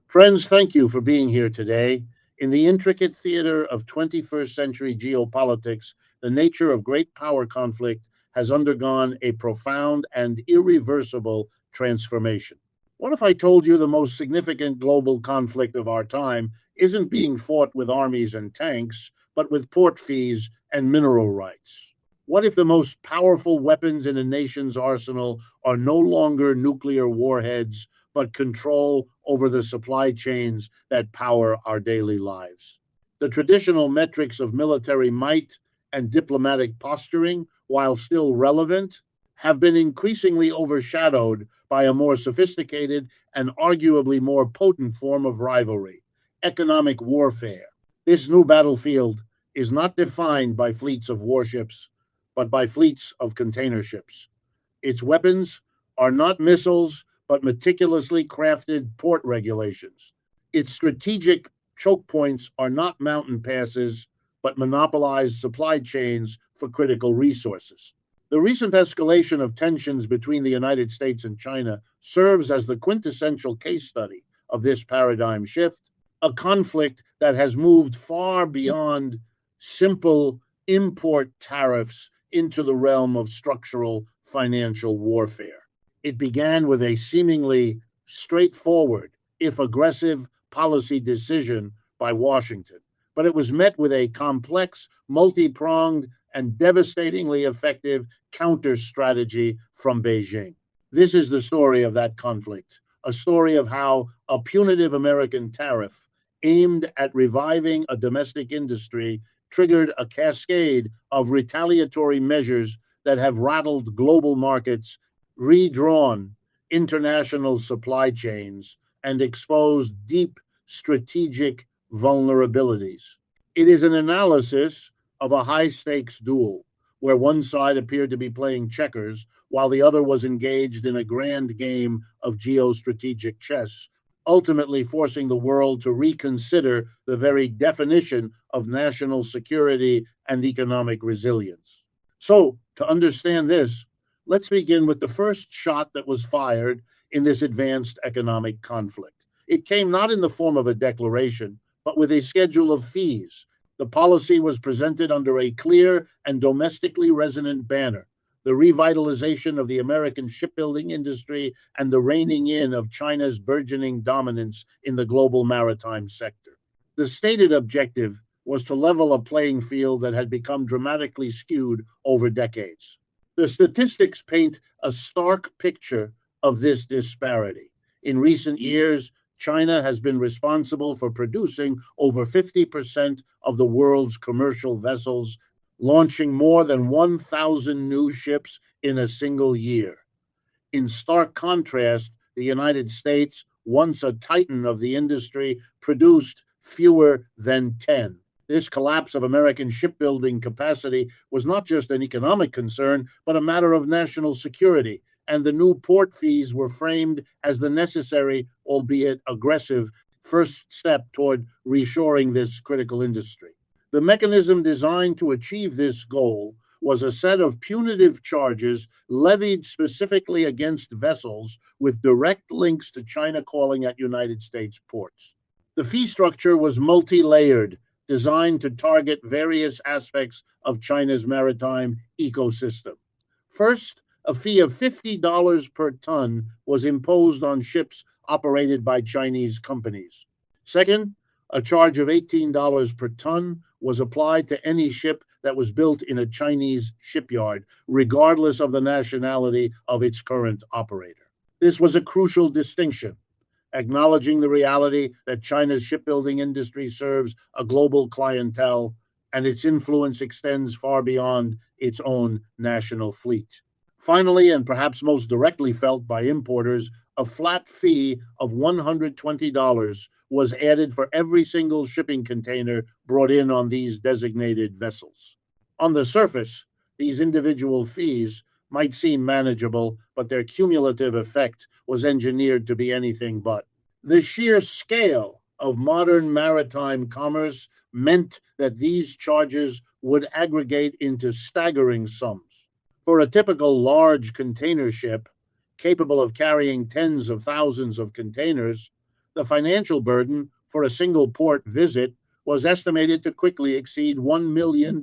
Friends, thank you for being here today. In the intricate theater of 21st century geopolitics, the nature of great power conflict has undergone a profound and irreversible transformation. What if I told you the most significant global conflict of our time isn't being fought with armies and tanks, but with port fees and mineral rights? What if the most powerful weapons in a nation's arsenal are no longer nuclear warheads, but control over the supply chains that power our daily lives? The traditional metrics of military might and diplomatic posturing, while still relevant, have been increasingly overshadowed by a more sophisticated and arguably more potent form of rivalry: economic warfare. This new battlefield is not defined by fleets of warships, but by fleets of container ships. Its weapons are not missiles, but meticulously crafted port regulations. Its strategic choke points are not mountain passes, but monopolized supply chains for critical resources. The recent escalation of tensions between the United States and China serves as the quintessential case study of this paradigm shift, a conflict that has moved far beyond simple import tariffs into the realm of structural financial warfare. It began with a seemingly straightforward, if aggressive, policy decision by Washington, but it was met with a complex, multi pronged, and devastatingly effective counter strategy from Beijing. This is the story of that conflict, a story of how a punitive American tariff aimed at reviving a domestic industry triggered a cascade of retaliatory measures that have rattled global markets, redrawn international supply chains, and exposed deep strategic vulnerabilities. It is an analysis of a high stakes duel where one side appeared to be playing checkers while the other was engaged in a grand game of geostrategic chess, ultimately forcing the world to reconsider the very definition of national security and economic resilience. So, to understand this, let's begin with the first shot that was fired in this advanced economic conflict. It came not in the form of a declaration, but with a schedule of fees. The policy was presented under a clear and domestically resonant banner: the revitalization of the American shipbuilding industry and the reining in of China's burgeoning dominance in the global maritime sector. The stated objective was to level a playing field that had become dramatically skewed over decades. The statistics paint a stark picture of this disparity. In recent years, China has been responsible for producing over 50% of the world's commercial vessels, launching more than 1,000 new ships in a single year. In stark contrast, the United States, once a titan of the industry, produced fewer than 10. This collapse of American shipbuilding capacity was not just an economic concern, but a matter of national security, and the new port fees were framed as the necessary, albeit aggressive, first step toward reshoring this critical industry. The mechanism designed to achieve this goal was a set of punitive charges levied specifically against vessels with direct links to China calling at United States ports. The fee structure was multi layered, designed to target various aspects of China's maritime ecosystem. First, a fee of $50 per ton was imposed on ships operated by Chinese companies. Second, a charge of $18 per ton was applied to any ship that was built in a Chinese shipyard, regardless of the nationality of its current operator. This was a crucial distinction, acknowledging the reality that China's shipbuilding industry serves a global clientele and its influence extends far beyond its own national fleet. Finally, and perhaps most directly felt by importers, a flat fee of $120 was added for every single shipping container brought in on these designated vessels. On the surface, these individual fees might seem manageable, but their cumulative effect was engineered to be anything but. The sheer scale of modern maritime commerce meant that these charges would aggregate into staggering sums. For a typical large container ship, capable of carrying tens of thousands of containers, The financial burden for a single port visit was estimated to quickly exceed $1 million.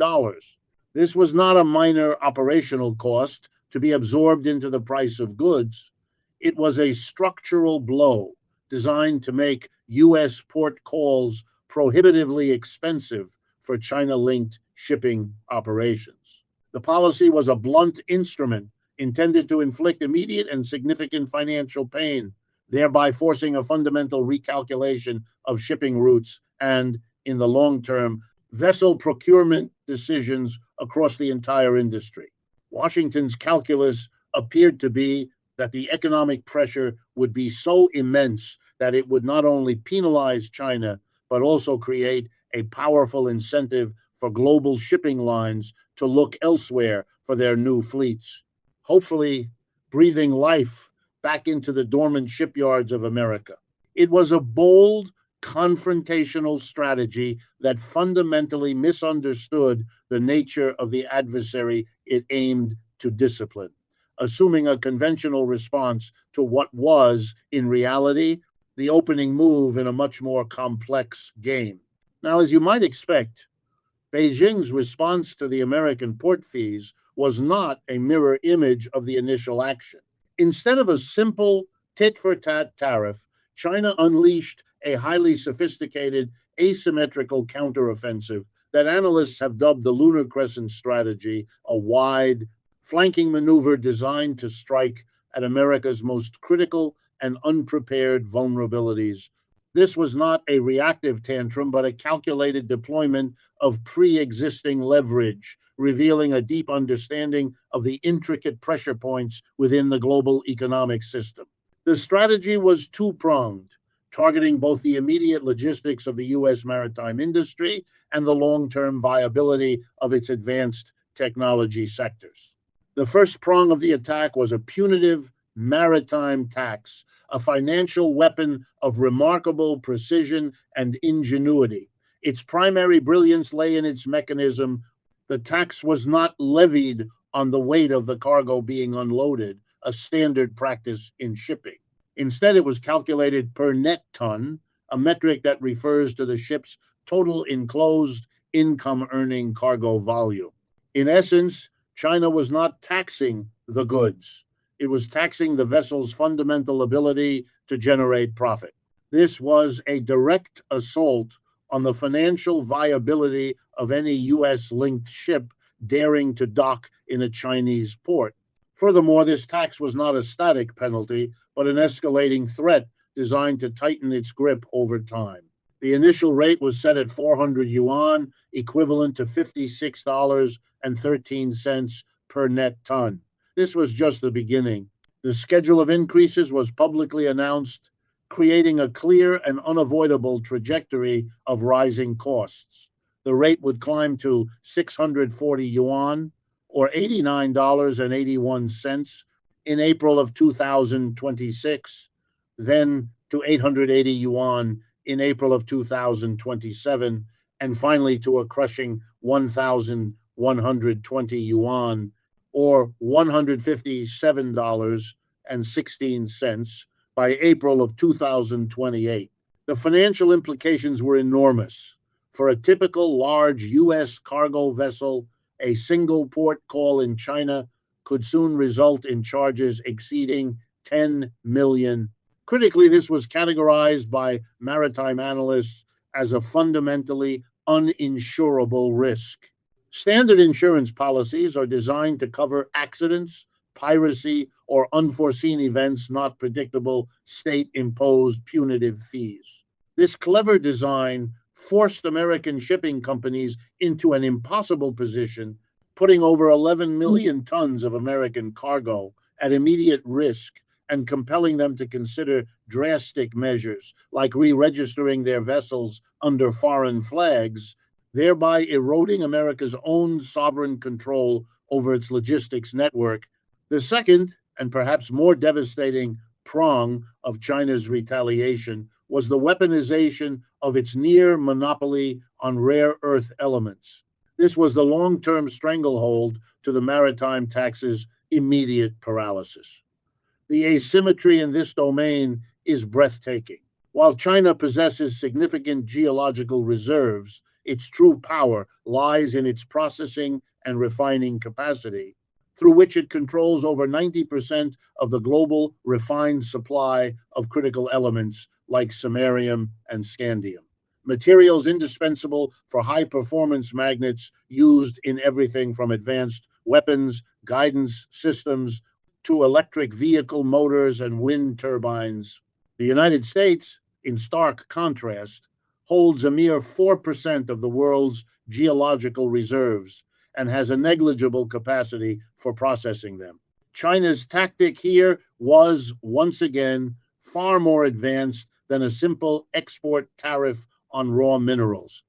This was not a minor operational cost to be absorbed into the price of goods. It was a structural blow designed to make U.S. port calls prohibitively expensive for China-linked shipping operations. The policy was a blunt instrument intended to inflict immediate and significant financial pain, thereby forcing a fundamental recalculation of shipping routes and, in the long term, vessel procurement decisions across the entire industry. Washington's calculus appeared to be that the economic pressure would be so immense that it would not only penalize China, but also create a powerful incentive for global shipping lines to look elsewhere for their new fleets, hopefully breathing life back into the dormant shipyards of America. It was a bold, confrontational strategy that fundamentally misunderstood the nature of the adversary it aimed to discipline, assuming a conventional response to what was, in reality, the opening move in a much more complex game. Now, as you might expect, Beijing's response to the American port fees was not a mirror image of the initial action. Instead of a simple tit-for-tat tariff, China unleashed a highly sophisticated asymmetrical counteroffensive that analysts have dubbed the Lunar Crescent strategy, a wide, flanking maneuver designed to strike at America's most critical and unprepared vulnerabilities. This was not a reactive tantrum, but a calculated deployment of pre-existing leverage, revealing a deep understanding of the intricate pressure points within the global economic system. The strategy was two-pronged, targeting both the immediate logistics of the U.S. maritime industry and the long-term viability of its advanced technology sectors. The first prong of the attack was a punitive maritime tax, a financial weapon of remarkable precision and ingenuity. Its primary brilliance lay in its mechanism. The tax was not levied on the weight of the cargo being unloaded, a standard practice in shipping. Instead, it was calculated per net ton, a metric that refers to the ship's total enclosed income-earning cargo volume. In essence, China was not taxing the goods. It was taxing the vessel's fundamental ability to generate profit. This was a direct assault on the financial viability of any U.S.-linked ship daring to dock in a Chinese port. Furthermore, this tax was not a static penalty, but an escalating threat designed to tighten its grip over time. The initial rate was set at 400 yuan, equivalent to $56.13 per net ton. This was just the beginning. The schedule of increases was publicly announced, creating a clear and unavoidable trajectory of rising costs. The rate would climb to 640 yuan, or $89.81 in April of 2026, then to 880 yuan in April of 2027, and finally to a crushing 1,120 yuan, or $157.16 by April of 2028. The financial implications were enormous. For a typical large U.S. cargo vessel, a single port call in China could soon result in charges exceeding 10 million. Critically, this was categorized by maritime analysts as a fundamentally uninsurable risk. Standard insurance policies are designed to cover accidents, piracy, or unforeseen events, not predictable state-imposed punitive fees. This clever design forced American shipping companies into an impossible position, putting over 11 million tons of American cargo at immediate risk and compelling them to consider drastic measures like re-registering their vessels under foreign flags, thereby eroding America's own sovereign control over its logistics network. The second, and perhaps more devastating, prong of China's retaliation was the weaponization of its near monopoly on rare earth elements. This was the long-term stranglehold to the maritime tax's immediate paralysis. The asymmetry in this domain is breathtaking. While China possesses significant geological reserves, its true power lies in its processing and refining capacity, through which it controls over 90% of the global refined supply of critical elements like samarium and scandium, materials indispensable for high performance magnets used in everything from advanced weapons, guidance systems, to electric vehicle motors and wind turbines. The United States, in stark contrast, holds a mere 4% of the world's geological reserves and has a negligible capacity for processing them. China's tactic here was, once again, far more advanced than a simple export tariff on raw minerals.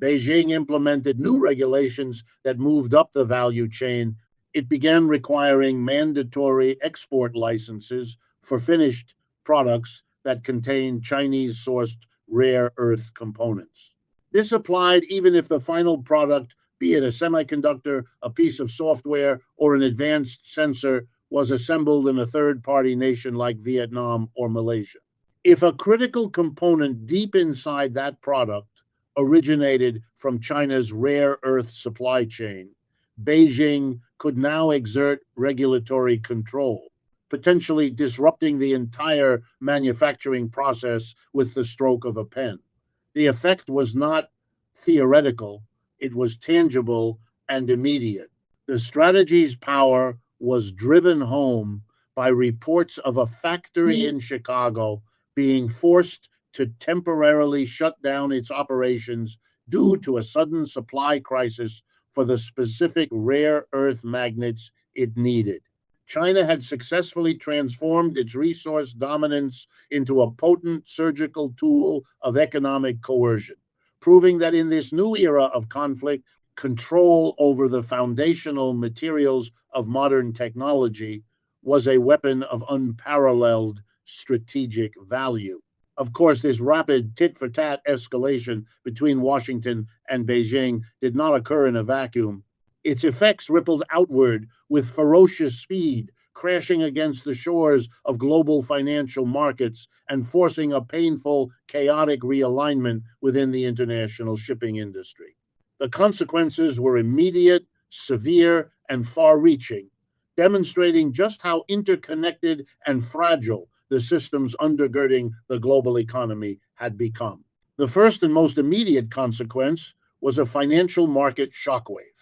Beijing implemented new regulations that moved up the value chain. It began requiring mandatory export licenses for finished products that contain Chinese sourced rare earth components. This applied even if the final product, be it a semiconductor, a piece of software, or an advanced sensor, was assembled in a third party nation like Vietnam or Malaysia. If a critical component deep inside that product originated from China's rare earth supply chain, Beijing could now exert regulatory control, potentially disrupting the entire manufacturing process with the stroke of a pen. The effect was not theoretical, it was tangible and immediate. The strategy's power was driven home by reports of a factory in Chicago being forced to temporarily shut down its operations due to a sudden supply crisis for the specific rare earth magnets it needed. China had successfully transformed its resource dominance into a potent surgical tool of economic coercion, proving that in this new era of conflict, control over the foundational materials of modern technology was a weapon of unparalleled strategic value. Of course, this rapid tit for tat escalation between Washington and Beijing did not occur in a vacuum. Its effects rippled outward with ferocious speed, crashing against the shores of global financial markets and forcing a painful, chaotic realignment within the international shipping industry. The consequences were immediate, severe, and far reaching, demonstrating just how interconnected and fragile the systems undergirding the global economy had become. The first and most immediate consequence was a financial market shockwave.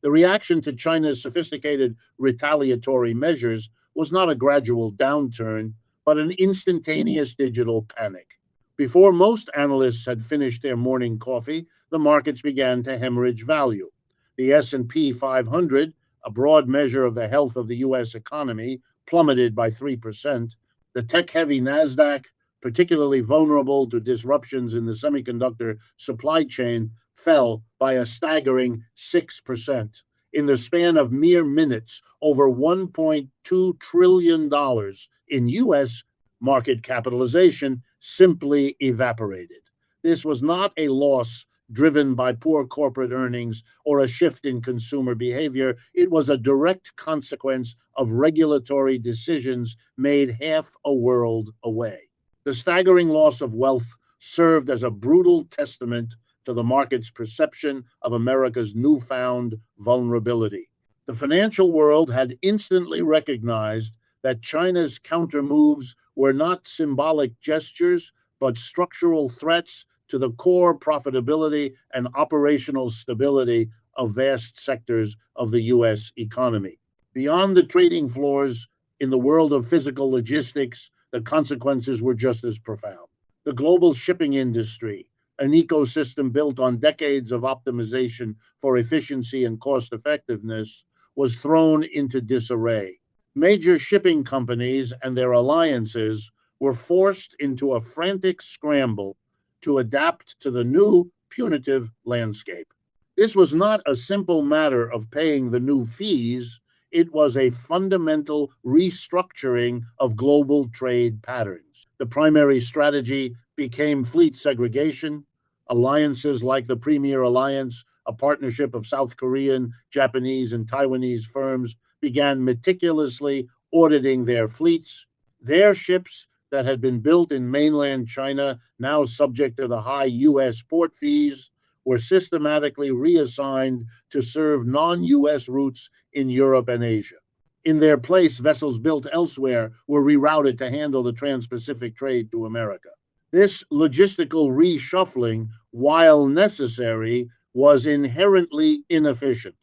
The reaction to China's sophisticated retaliatory measures was not a gradual downturn, but an instantaneous digital panic. Before most analysts had finished their morning coffee, the markets began to hemorrhage value. The S&P 500, a broad measure of the health of the US economy, plummeted by 3%. The tech-heavy Nasdaq, particularly vulnerable to disruptions in the semiconductor supply chain, fell by a staggering 6%. In the span of mere minutes, over $1.2 trillion in US market capitalization simply evaporated. This was not a loss driven by poor corporate earnings or a shift in consumer behavior. It was a direct consequence of regulatory decisions made half a world away. The staggering loss of wealth served as a brutal testament to the market's perception of America's newfound vulnerability. The financial world had instantly recognized that China's countermoves were not symbolic gestures, but structural threats to the core profitability and operational stability of vast sectors of the U.S. economy. Beyond the trading floors, in the world of physical logistics, the consequences were just as profound. The global shipping industry, an ecosystem built on decades of optimization for efficiency and cost effectiveness, was thrown into disarray. Major shipping companies and their alliances were forced into a frantic scramble to adapt to the new punitive landscape. This was not a simple matter of paying the new fees, it was a fundamental restructuring of global trade patterns. The primary strategy became fleet segregation. Alliances like the Premier Alliance, a partnership of South Korean, Japanese, and Taiwanese firms, began meticulously auditing their fleets. Their ships that had been built in mainland China, now subject to the high U.S. port fees, were systematically reassigned to serve non U.S. routes in Europe and Asia. In their place, vessels built elsewhere were rerouted to handle the trans Pacific trade to America. This logistical reshuffling, while necessary, was inherently inefficient.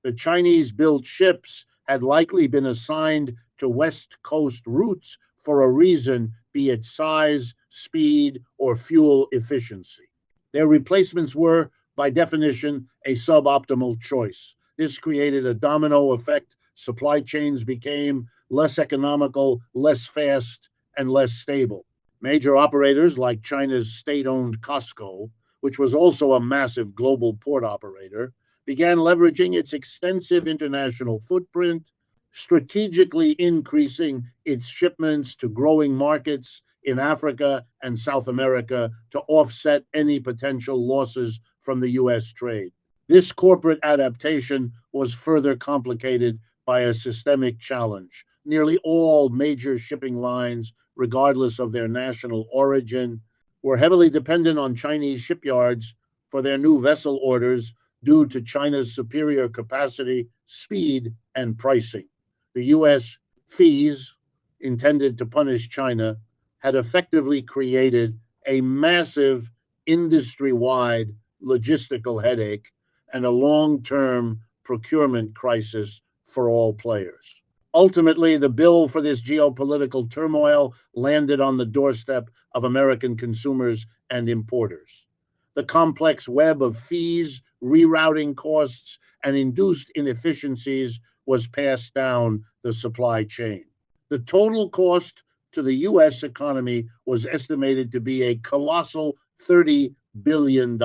The Chinese built ships had likely been assigned to West Coast routes for a reason, be it size, speed, or fuel efficiency. Their replacements were, by definition, a suboptimal choice. This created a domino effect. Supply chains became less economical, less fast, and less stable. Major operators like China's state owned COSCO, which was also a massive global port operator, began leveraging its extensive international footprint, strategically increasing its shipments to growing markets in Africa and South America to offset any potential losses from the U.S. trade. This corporate adaptation was further complicated by a systemic challenge. Nearly all major shipping lines, regardless of their national origin, were heavily dependent on Chinese shipyards for their new vessel orders due to China's superior capacity, speed, and pricing. The U.S. fees intended to punish China had effectively created a massive industry wide logistical headache and a long term procurement crisis for all players. Ultimately, the bill for this geopolitical turmoil landed on the doorstep of American consumers and importers. The complex web of fees, rerouting costs, and induced inefficiencies was passed down the supply chain. The total cost to the U.S. economy was estimated to be a colossal $30 billion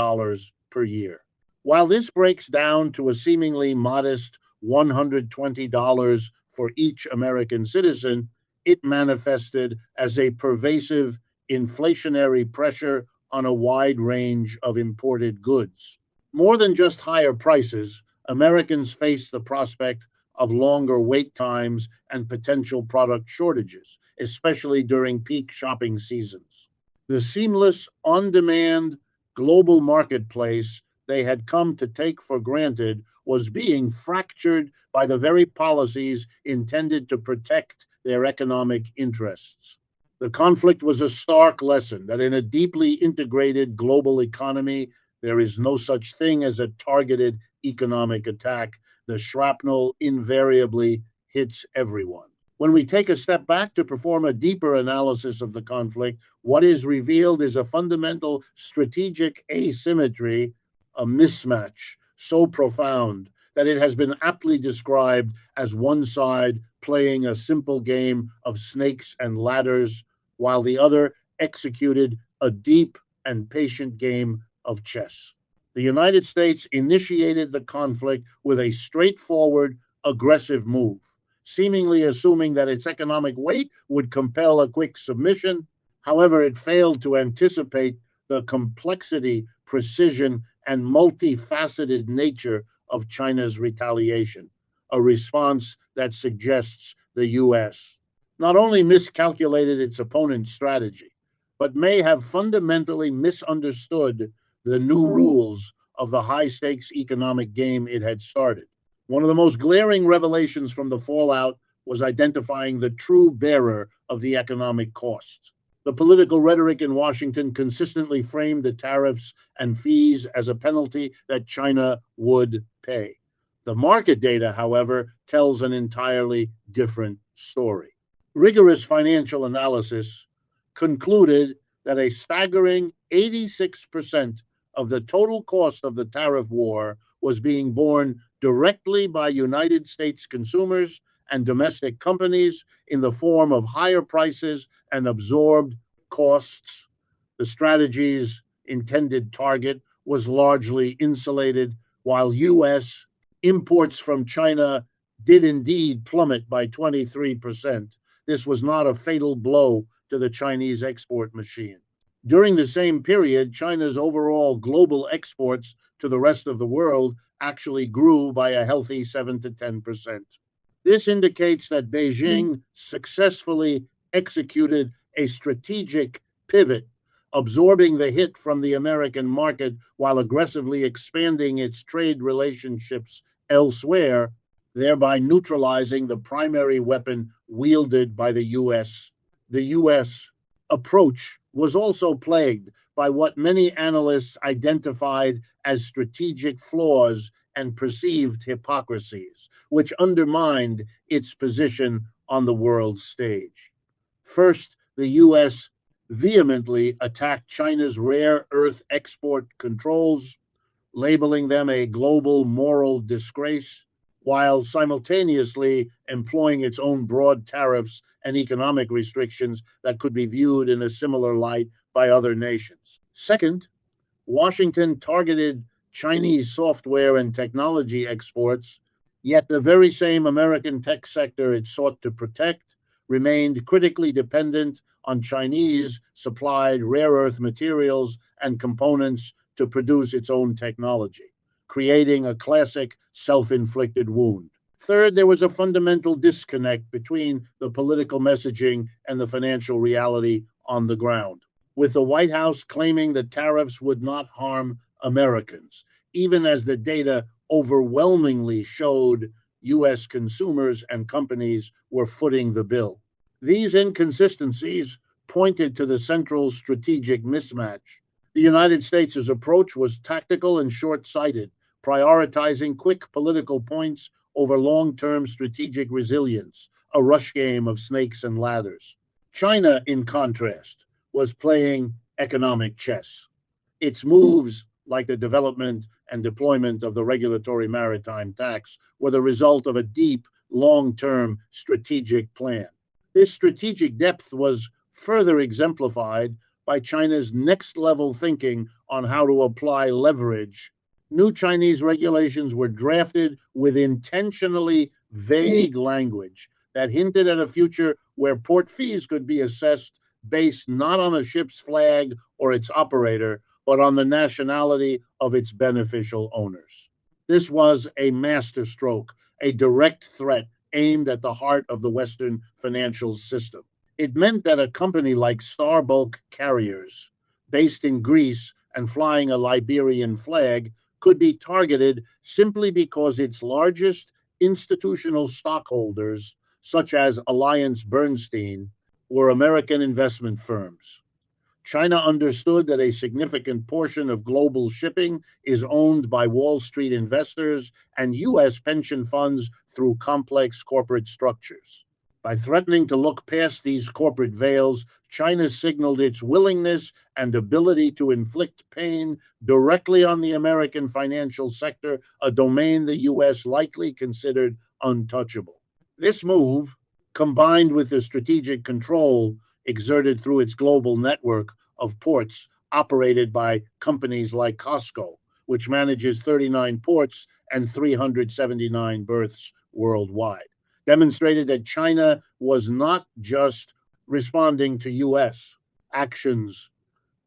per year. While this breaks down to a seemingly modest $120 for each American citizen, it manifested as a pervasive inflationary pressure on a wide range of imported goods. More than just higher prices, Americans faced the prospect of longer wait times and potential product shortages, especially during peak shopping seasons. The seamless, on demand global marketplace they had come to take for granted was being fractured by the very policies intended to protect their economic interests. The conflict was a stark lesson that in a deeply integrated global economy, there is no such thing as a targeted economic attack. The shrapnel invariably hits everyone. When we take a step back to perform a deeper analysis of the conflict, what is revealed is a fundamental strategic asymmetry, a mismatch so profound that it has been aptly described as one side playing a simple game of snakes and ladders, while the other executed a deep and patient game of chess. The United States initiated the conflict with a straightforward, aggressive move, seemingly assuming that its economic weight would compel a quick submission. However, it failed to anticipate the complexity, precision, and multifaceted nature of China's retaliation, a response that suggests the U.S. not only miscalculated its opponent's strategy, but may have fundamentally misunderstood the new rules of the high stakes economic game it had started. One of the most glaring revelations from the fallout was identifying the true bearer of the economic costs. The political rhetoric in Washington consistently framed the tariffs and fees as a penalty that China would pay. The market data, however, tells an entirely different story. Rigorous financial analysis concluded that a staggering 86% of the total cost of the tariff war was being borne directly by United States consumers and domestic companies in the form of higher prices and absorbed costs. The strategy's intended target was largely insulated, while U.S. imports from China did indeed plummet by 23%. This was not a fatal blow to the Chinese export machine. During the same period, China's overall global exports to the rest of the world actually grew by a healthy 7 to 10%. This indicates that Beijing successfully executed a strategic pivot, absorbing the hit from the American market while aggressively expanding its trade relationships elsewhere, thereby neutralizing the primary weapon wielded by the U.S. The U.S. approach was also plagued by what many analysts identified as strategic flaws and perceived hypocrisies, which undermined its position on the world stage. First, the U.S. vehemently attacked China's rare earth export controls, labeling them a global moral disgrace, while simultaneously employing its own broad tariffs and economic restrictions that could be viewed in a similar light by other nations. Second, Washington targeted Chinese software and technology exports, yet the very same American tech sector it sought to protect remained critically dependent on Chinese supplied rare earth materials and components to produce its own technology, creating a classic self inflicted wound. Third, there was a fundamental disconnect between the political messaging and the financial reality on the ground, with the White House claiming that tariffs would not harm Americans, even as the data overwhelmingly showed U.S. consumers and companies were footing the bill. These inconsistencies pointed to the central strategic mismatch. The United States' approach was tactical and short sighted, prioritizing quick political points over long term strategic resilience, a rush game of snakes and ladders. China, in contrast, was playing economic chess. Its moves, like the development and deployment of the regulatory maritime tax, were the result of a deep, long term strategic plan. This strategic depth was further exemplified by China's next level thinking on how to apply leverage. New Chinese regulations were drafted with intentionally vague language that hinted at a future where port fees could be assessed based not on a ship's flag or its operator, but on the nationality of its beneficial owners. This was a masterstroke, a direct threat aimed at the heart of the Western financial system. It meant that a company like Star Bulk Carriers, based in Greece and flying a Liberian flag, could be targeted simply because its largest institutional stockholders, such as Alliance Bernstein, were American investment firms. China understood that a significant portion of global shipping is owned by Wall Street investors and U.S. pension funds through complex corporate structures. By threatening to look past these corporate veils, China signaled its willingness and ability to inflict pain directly on the American financial sector, a domain the U.S. likely considered untouchable. This move, combined with the strategic control exerted through its global network of ports operated by companies like Costco, which manages 39 ports and 379 berths worldwide, demonstrated that China was not just responding to U.S. actions,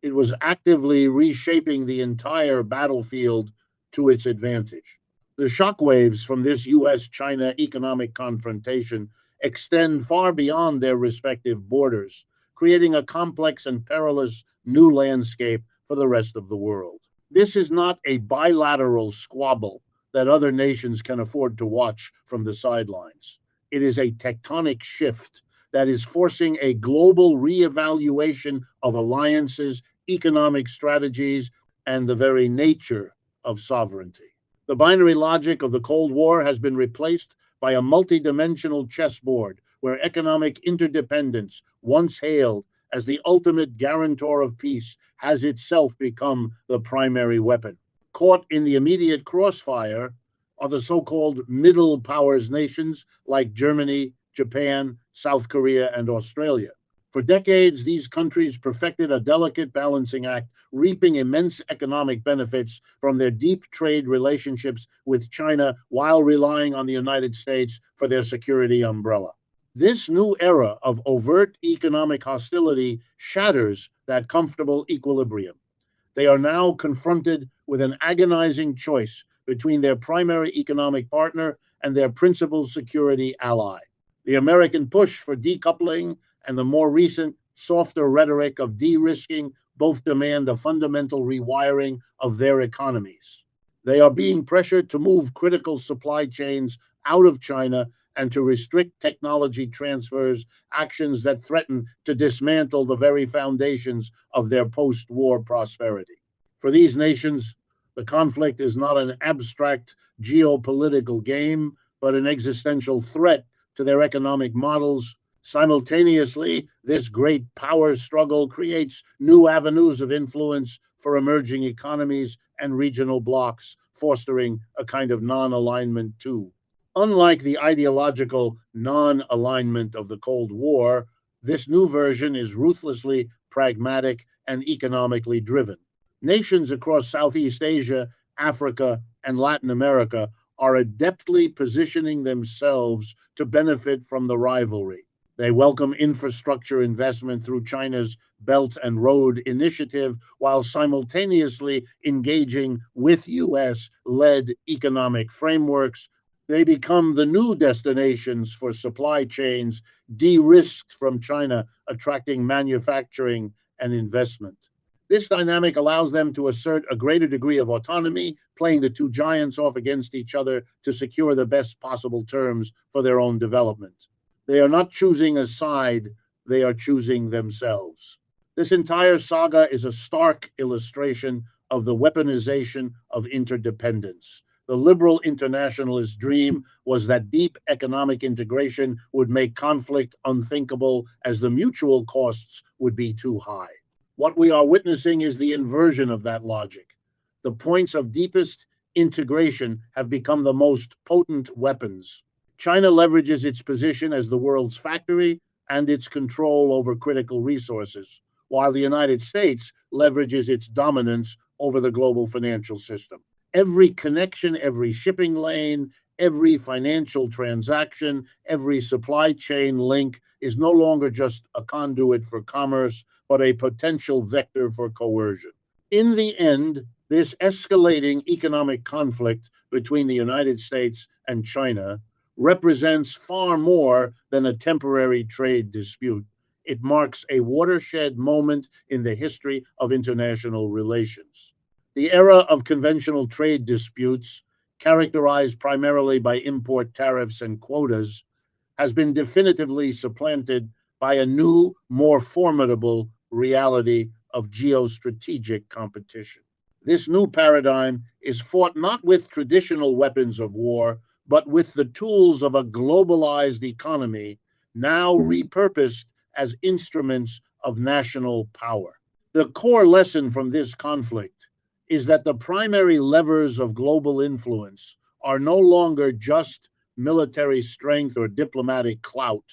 it was actively reshaping the entire battlefield to its advantage. The shockwaves from this U.S. China economic confrontation extend far beyond their respective borders, creating a complex and perilous new landscape for the rest of the world. This is not a bilateral squabble that other nations can afford to watch from the sidelines. It is a tectonic shift that is forcing a global reevaluation of alliances, economic strategies, and the very nature of sovereignty. The binary logic of the Cold War has been replaced by a multidimensional chessboard where economic interdependence, once hailed as the ultimate guarantor of peace, has itself become the primary weapon. Caught in the immediate crossfire are the so-called middle powers nations like Germany, Japan, South Korea, and Australia. For decades, these countries perfected a delicate balancing act, reaping immense economic benefits from their deep trade relationships with China while relying on the United States for their security umbrella. This new era of overt economic hostility shatters that comfortable equilibrium. They are now confronted with an agonizing choice between their primary economic partner and their principal security ally. The American push for decoupling and the more recent softer rhetoric of de-risking both demand a fundamental rewiring of their economies. They are being pressured to move critical supply chains out of China and to restrict technology transfers, actions that threaten to dismantle the very foundations of their post war prosperity. For these nations, the conflict is not an abstract geopolitical game, but an existential threat to their economic models. Simultaneously, this great power struggle creates new avenues of influence for emerging economies and regional blocs, fostering a kind of non alignment too. Unlike the ideological non alignment of the Cold War, this new version is ruthlessly pragmatic and economically driven. Nations across Southeast Asia, Africa, and Latin America are adeptly positioning themselves to benefit from the rivalry. They welcome infrastructure investment through China's Belt and Road Initiative while simultaneously engaging with US led economic frameworks. They become the new destinations for supply chains de risked from China, attracting manufacturing and investment. This dynamic allows them to assert a greater degree of autonomy, playing the two giants off against each other to secure the best possible terms for their own development. They are not choosing a side, they are choosing themselves. This entire saga is a stark illustration of the weaponization of interdependence. The liberal internationalist dream was that deep economic integration would make conflict unthinkable as the mutual costs would be too high. What we are witnessing is the inversion of that logic. The points of deepest integration have become the most potent weapons. China leverages its position as the world's factory and its control over critical resources, while the United States leverages its dominance over the global financial system. Every connection, every shipping lane, every financial transaction, every supply chain link is no longer just a conduit for commerce, but a potential vector for coercion. In the end, this escalating economic conflict between the United States and China represents far more than a temporary trade dispute. It marks a watershed moment in the history of international relations. The era of conventional trade disputes, characterized primarily by import tariffs and quotas, has been definitively supplanted by a new, more formidable reality of geostrategic competition. This new paradigm is fought not with traditional weapons of war, but with the tools of a globalized economy now repurposed as instruments of national power. The core lesson from this conflict is that the primary levers of global influence are no longer just military strength or diplomatic clout,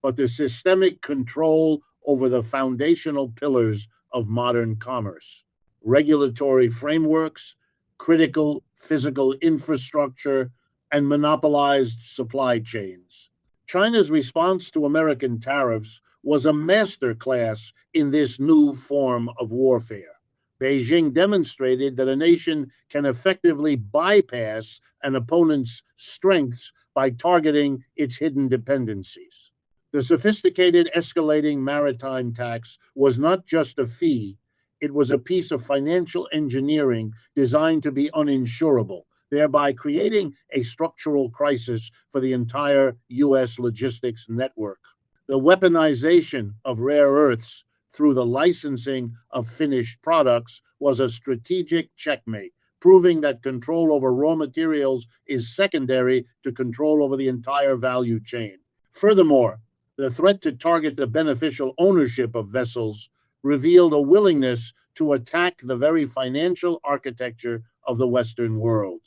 but the systemic control over the foundational pillars of modern commerce, regulatory frameworks, critical physical infrastructure, and monopolized supply chains. China's response to American tariffs was a masterclass in this new form of warfare. Beijing demonstrated that a nation can effectively bypass an opponent's strengths by targeting its hidden dependencies. The sophisticated escalating maritime tax was not just a fee, it was a piece of financial engineering designed to be uninsurable, thereby creating a structural crisis for the entire U.S. logistics network. The weaponization of rare earths through the licensing of finished products was a strategic checkmate, proving that control over raw materials is secondary to control over the entire value chain. Furthermore, the threat to target the beneficial ownership of vessels revealed a willingness to attack the very financial architecture of the Western world.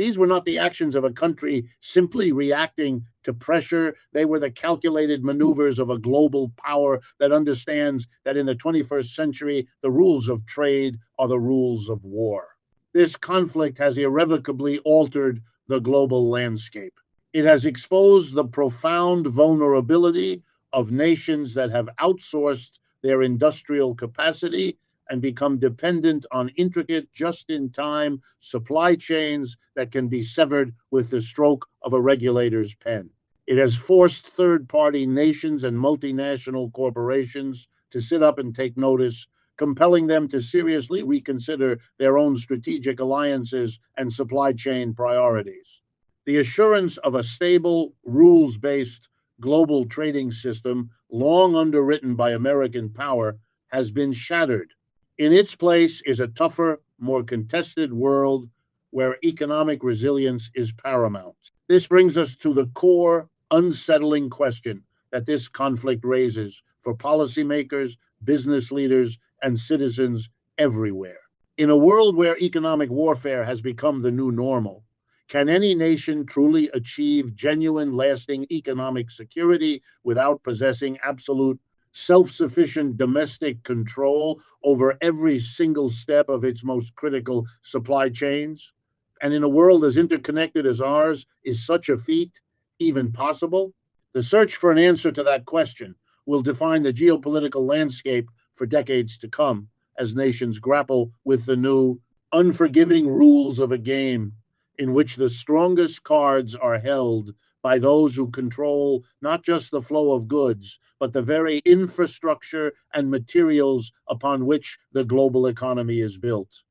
These were not the actions of a country simply reacting to pressure. They were the calculated maneuvers of a global power that understands that in the 21st century, the rules of trade are the rules of war. This conflict has irrevocably altered the global landscape. It has exposed the profound vulnerability of nations that have outsourced their industrial capacity and become dependent on intricate, just-in-time supply chains that can be severed with the stroke of a regulator's pen. It has forced third-party nations and multinational corporations to sit up and take notice, compelling them to seriously reconsider their own strategic alliances and supply chain priorities. The assurance of a stable, rules based global trading system, long underwritten by American power, has been shattered. In its place is a tougher, more contested world where economic resilience is paramount. This brings us to the core, unsettling question that this conflict raises for policymakers, business leaders, and citizens everywhere. In a world where economic warfare has become the new normal, can any nation truly achieve genuine, lasting economic security without possessing absolute self sufficient domestic control over every single step of its most critical supply chains? And in a world as interconnected as ours, is such a feat even possible? The search for an answer to that question will define the geopolitical landscape for decades to come as nations grapple with the new, unforgiving rules of a game in which the strongest cards are held by those who control not just the flow of goods, but the very infrastructure and materials upon which the global economy is built.